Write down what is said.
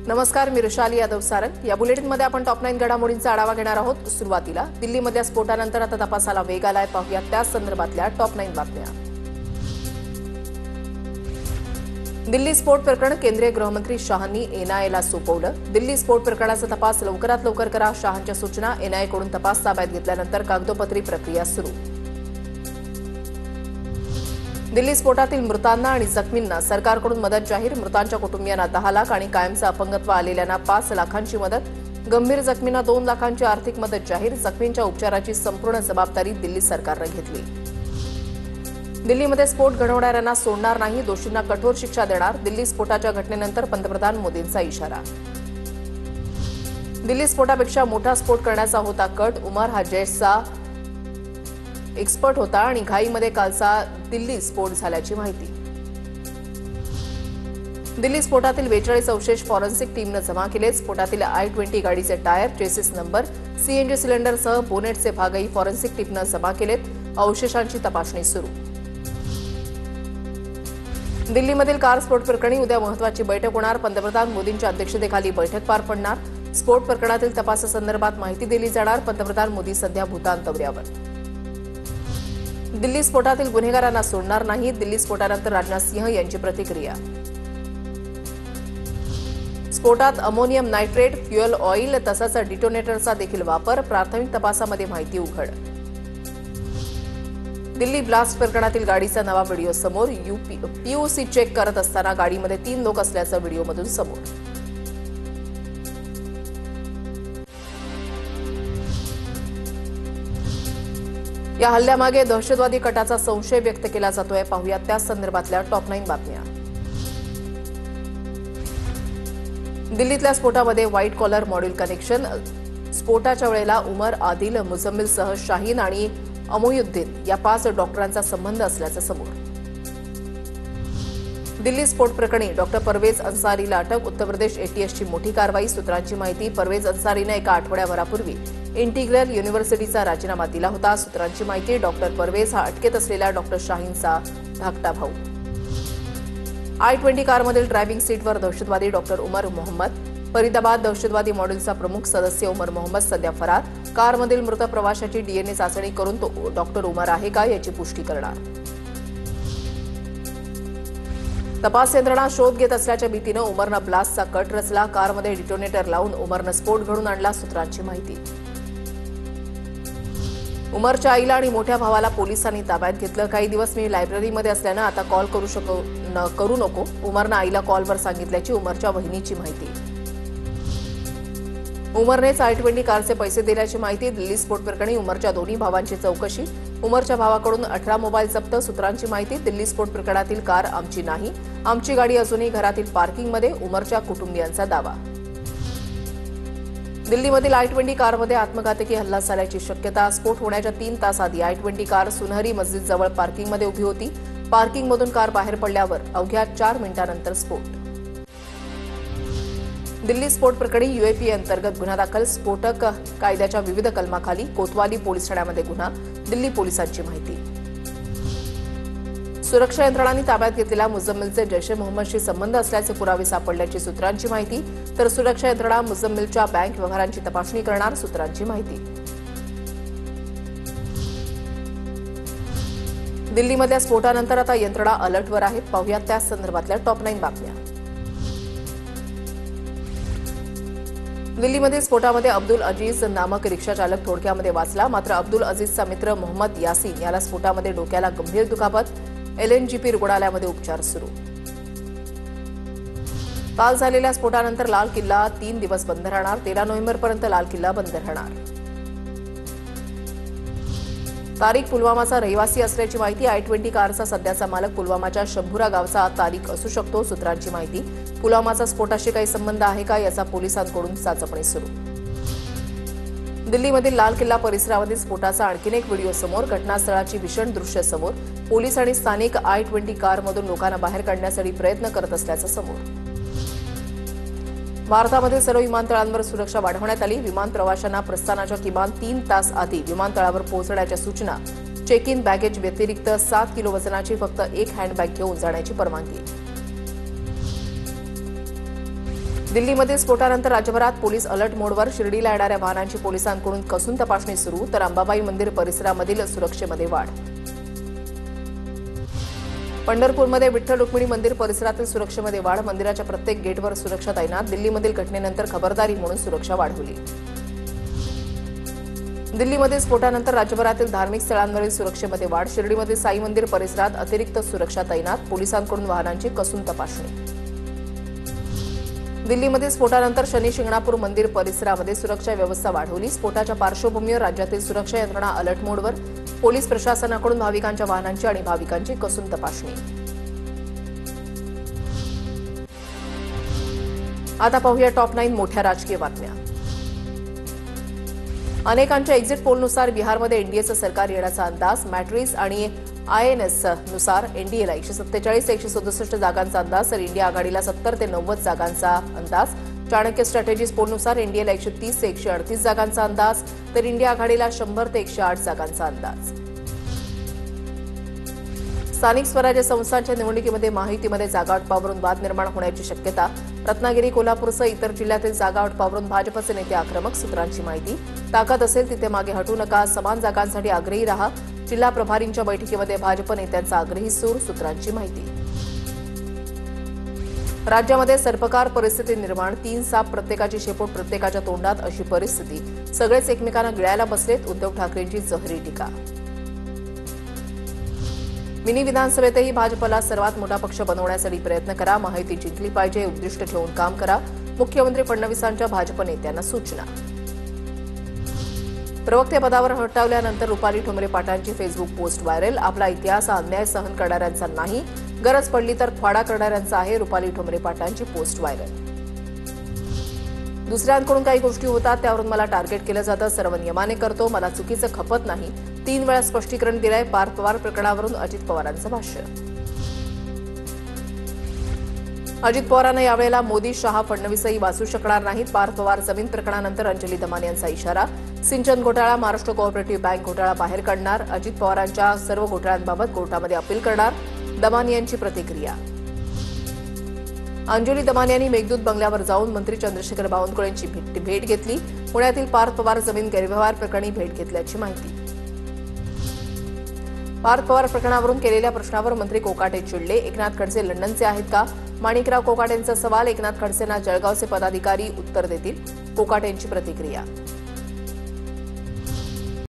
नमस्कार, मी ऋषाली यादव सारंग। या बुलेटिनमध्ये आपण टॉप 9 घडामोडींचा आढावा घेणार आहोत। सुरुवातीला दिल्लीमधल्या स्फोटानंतर आता तपासाला वेग आलाय। पाहूया त्याच संदर्भातल्या टॉप 9 बातम्या। दिल्ली स्फोट प्रकरण केंद्रीय गृहमंत्री शहांनी एनआयएला सोपवलं। दिल्ली स्फोट प्रकरणाचा तपास लवकरात लवकर करा, शहांच्या सूचना। एनआयएकडून तपास ताब्यात घेतल्यानंतर कागदोपत्री प्रक्रिया सुरू। दिल्ली स्फोटातील मृतांना आणि जखमींना सरकारकडून मदत जाहीर। मृतांच्या कुटुंबियांना 10 लाख आणि कायमचं अपंगत्व आलेल्यांना 5 लाखांची मदत। गंभीर जखमींना 2 लाखांची आर्थिक मदत जाहीर। जखमींच्या उपचाराची संपूर्ण जबाबदारी दिल्ली सरकारनं घेतली। दिल्लीमध्ये स्फोट घडवणाऱ्यांना सोडणार नाही, दोषींना कठोर शिक्षा देणार। दिल्ली स्फोटाच्या घटनेनंतर पंतप्रधान मोदींचा इशारा। दिल्ली स्फोटापेक्षा मोठा स्फोट करण्याचा होता कट। उमर हा जैशचा एक्सपर्ट होता आणि घाईमध्ये कालचा दिल्ली स्फोट झाल्याची माहिती। दिल्ली स्फोटातील 42 अवशेष फॉरेन्सिक टीमनं जमा केले। स्फोटातील I-20 गाडीचे टायर, चेसिस नंबर, सीएनजी सिलेंडरसह बोनेटचे भागही फॉरेन्सिक टीमनं जमा केलेत। अवशेषांची तपासणी सुरू। दिल्लीमधील कार स्फोट प्रकरणी उद्या महत्त्वाची बैठक होणार। पंतप्रधान मोदींच्या अध्यक्षतेखाली बैठक पार पडणार। स्फोट प्रकरणातील तपासासंदर्भात माहिती दिली जाणार। पंतप्रधान मोदी सध्या भूतान दौऱ्यावर। दिल्ली स्फोटातील गुन्हेगारांना सोडणार नाही, दिल्ली स्फोटानंतर राजनाथ सिंह यांची प्रतिक्रिया। स्फोटात अमोनियम नायट्रेट, फ्युएल ऑइल तसंच डिटोनेटरचा देखील वापर। प्राथमिक तपासामध्ये माहिती उघड। दिल्ली ब्लास्ट प्रकरणातील गाडीचा नवा व्हिडिओ समोर। पीयूसी चेक करत असताना गाडीमध्ये 3 लोक असल्याचं व्हिडिओमधून समोर। या हल्ल्यामागे दहशतवादी कटाचा संशय व्यक्त केला जातोय। पाहूया त्याच संदर्भातल्या टॉप 9 बातम्या। दिल्लीतल्या स्फोटामध्ये व्हाईट कॉलर मॉड्यूल कनेक्शन। स्फोटाच्या वेळेला उमर, आदिल, मुझम्मिलसह शाहीन आणि अमोयुद्दीन या 5 डॉक्टरांचा संबंध असल्याचं समोर। दिल्ली स्फोट प्रकरणी डॉक्टर परवेज अन्सारीला अटक। उत्तर प्रदेश एटीएसची मोठी कारवाई। सूत्रांची माहिती, परवेज अन्सारीनं एका आठवड्याभरापूर्वी इंटिग्रल युनिव्हर्सिटीचा राजीनामा दिला होता। सूत्रांची माहिती, डॉक्टर परवेज हा अटकेत असलेल्या डॉक्टर शाहीनचा धाकटा भाऊ। I-20 कारमधील ड्रायव्हिंग सीटवर दहशतवादी डॉक्टर उमर मोहम्मद। फरीदाबाद दहशतवादी मॉड्यूलचा प्रमुख सदस्य उमर मोहम्मद सध्या फरार। कारमधील मृत प्रवाशाची डीएनए चाचणी करून तो डॉक्टर उमर आहे का याची पुष्टी करणार। तपास यंत्रणा शोध घेत असल्याच्या भीतीनं उमरनं ब्लास्टचा कट रचला। कारमध्ये डिटोनेटर लावून उमरनं स्फोट घडवून आणला। सूत्रांची माहिती, उमरच्या आईला आणि मोठ्या भावाला पोलिसांनी ताब्यात घेतलं। काही दिवस मी लायब्ररीमध्ये असल्यानं आता कॉल करू नको, उमरनं आईला कॉलवर सांगितल्याची उमरच्या वहिनीची माहिती। उमरनेच I-20 कारचे पैसे दिल्याची माहिती। दिल्ली स्फोट प्रकरणी उमरच्या दोन्ही भावांची चौकशी। उमरच्या भावाकडून 18 मोबाईल जप्त। सूत्रांची माहिती, दिल्ली स्फोट प्रकरणातील कार आमची नाही, आमची गाडी अजूनही घरातील पार्किंगमध्ये। उमरच्या कुटुंबियांचा दावा। दिल्लीमधील I-20 कारमध्ये आत्मघातकी हल्ला झाल्याची शक्यता। स्फोट होण्याच्या 3 तास आधी I-20 कार सुनहरी मस्जिदजवळ पार्किंगमध्ये उभी होती। पार्किंगमधून कार बाहेर पडल्यावर अवघ्या 4 मिनिटांनंतर स्फोट। दिल्ली स्फोट प्रकरणी UAPA अंतर्गत गुन्हा दाखल। स्फोटक कायद्याच्या विविध कलमाखाली कोतवाली पोलीस ठाण्यामध्ये गुन्हा। दिल्ली पोलिसांची माहिती, सुरक्षा यंत्रणांनी ताब्यात घेतलेल्या मुझम्मिलचे जैश ए मोहम्मदशी संबंध असल्याचे पुरावे सापडल्याची सूत्रांची माहिती। तर सुरक्षा यंत्रणा मुझम्मिलच्या बँक व्यवहारांची तपासणी करणार। सूत्रांची माहिती, दिल्लीमधल्या स्फोटानंतर आता यंत्रणा अलर्टवर आहेत। पाहूया त्याच संदर्भातल्या टॉप 9 बातम्या। दिल्लीमध्ये स्फोटामध्ये अब्दुल अजीज नामक रिक्षाचालक थोडक्यामध्ये वाचला। मात्र अब्दुल अजीजचा मित्र मोहम्मद यासीन याला स्फोटामध्ये डोक्याला गंभीर दुखापत। LNGP रुग्णालयामध्ये उपचार सुरू। काल झालेल्या स्फोटानंतर लाल किल्ला 3 दिवस बंद राहणार। 13 नोव्हेंबरपर्यंत लाल किल्ला बंद राहणार। तारिक पुलवामाचा रहिवासी असल्याची माहिती। I-20 कारचा सध्याचा मालक पुलवामाच्या शंभुरा गावचा तारिक असू शकतो। सूत्रांची माहिती, पुलवामाचा स्फोटाशी काही संबंध आहे का याचा पोलिसांकडून चाचपणी सुरू। दिल्लीमधील लाल किल्ला परिसरामधील स्फोटाचा आणखीन एक व्हिडिओ समोर। घटनास्थळाची भीषण दृश्य समोर। पोलीस आणि स्थानिक I-20 कारमधून लोकांना बाहेर काढण्यासाठी प्रयत्न करत असल्याचं समोर। भारतामध्ये सर्व विमानतळांवर सुरक्षा वाढवण्यात आली। विमान प्रवाशांना प्रस्थानाच्या किमान 3 तास आधी विमानतळावर पोहोचण्याच्या सूचना। चेक इन बॅगेज व्यतिरिक्त 7 किलो वजनाची फक्त एक हँडबॅग घेऊन जाण्याची परवानगी। दिल्लीमध्ये स्फोटानंतर राज्यभरात पोलीस अलर्ट मोडवर. शिर्डीला येणाऱ्या वाहनांची पोलिसांकडून कसून तपासणी सुरू, तर अंबाबाई मंदिर परिसरामधील सुरक्षेमध्ये वाढ. पंढरपूरमध्ये विठ्ठल रुक्मिणी मंदिर परिसरातील सुरक्षेमध्ये वाढ. मंदिराच्या प्रत्येक गेटवर सुरक्षा तैनात. दिल्लीमधील घटनेनंतर खबरदारी म्हणून सुरक्षा वाढवली. दिल्लीमध्ये स्फोटानंतर राज्यभरातील धार्मिक स्थळांवरील सुरक्षेमध्ये वाढ. शिर्डीमध्ये साई मंदिर परिसरात अतिरिक्त सुरक्षा तैनात. पोलिसांकडून वाहनांची कसून तपासणी. दिल्लीमध्ये स्फोटानंतर शनी शिंगणापूर मंदिर परिसरामध्ये सुरक्षा व्यवस्था वाढवली. स्फोटाच्या पार्श्वभूमीवर राज्यातील सुरक्षा यंत्रणा अलर्ट मोडवर. पोलीस प्रशासनाकडून भाविकांच्या वाहनांची आणि भाविकांची कसून तपासणी. आता पाहूया टॉप 9 मोठ्या राजकीय बातम्या. अनेकांच्या एक्झिट पोलनुसार बिहारमध्ये एनडीएचं सरकार येण्याचा अंदाज. मॅट्रिक्स आणि आयएनएस नुसार एनडीएला 147 ते 167 जागांचा अंदाज, तर इंडिया आघाडीला 70 ते 90 जागांचा अंदाज. चाणक्य स्ट्रॅटेजीज पोलनुसार एनडीएला 130 ते 138 जागांचा अंदाज, तर इंडिया आघाडीला 100 ते 108 जागांचा अंदाज. स्थानिक स्वराज्य संस्थांच्या निवडणुकीमध्ये महायुतीमध्ये जागा वाटपावरून वाद निर्माण होण्याची शक्यता. रत्नागिरी, कोल्हापूरसह इतर जिल्ह्यातील जागा वाटपावरून भाजपचे नेते आक्रमक. सूत्रांची माहिती. ताकद असेल तिथे मागे हटू नका. समान जागांसाठी आग्रही रहा. जिल्हा प्रभारींच्या बैठकीमध्ये भाजप नेत्यांचा आग्रही सूर. सूत्रांची माहिती. राज्यामध्ये सर्पकार परिस्थिती निर्माण. 3 साप प्रत्येकाची शेपूट प्रत्येकाच्या तोंडात अशी परिस्थिती. सगळेच एकमेकांना गिळायला बसलेत. उद्धव ठाकरेंची जहरी टीका. मिनी विधानसभेतही भाजपला सर्वात मोठा पक्ष बनवण्यासाठी प्रयत्न करा. महायुती जिंकली पाहिजे हे उद्दिष्ट ठेवून काम करा. मुख्यमंत्री फडणवीसांच्या भाजप नेत्यांना सूचना. प्रवक्तेपदावर हटवल्यानंतर रुपाली ठोंबरे पाटांची फेसबुक पोस्ट व्हायरल. आपला इतिहास हा अन्याय सहन करणाऱ्यांचा नाही, गरज पडली तर फाडा करणाऱ्यांचा आहे. रुपाली ठोंबरे पाटांची पोस्ट व्हायरल. दुसऱ्यांकडून काही गोष्टी होतात त्यावरून मला टार्गेट केलं जातं. सर्व नियमाने करतो. मला चुकीचं खपत नाही. 3 वेळा स्पष्टीकरण दिलंय. पार्थ पवार प्रकरणावरून अजित पवारांचं भाष्य. अजित पवारांना यावेळेला मोदी, शहा, फडणवीसही वाचू शकणार नाहीत. पार्थ पवार जमीन प्रकरणानंतर अंजली दमानी यांचा इशारा. सिंचन घोटाळा, महाराष्ट्र कोऑपरेटिव्ह बँक घोटाळा बाहेर काढणार. अजित पवारांच्या सर्व घोटाळ्यांबाबत कोर्टामध्ये अपील करणार. दमानी यांची प्रतिक्रिया. अंजली दमानी यांनी मेघदूत बंगल्यावर जाऊन मंत्री चंद्रशेखर बावनकुळे यांची भेट घेतली. पुण्यातील पार्थ पवार जमीन गैरव्यवहार प्रकरणी भेट घेतल्याची माहिती. पार्थ पवार प्रकरणावरून केलेल्या प्रश्नावर मंत्री कोकाटे चिडले. एकनाथ खडसे लंडनचे आहेत का? माणिकराव कोकाटेंचा सवाल. एकनाथ खडसेंना जळगावचे पदाधिकारी उत्तर देतील. कोकाटेंची प्रतिक्रिया.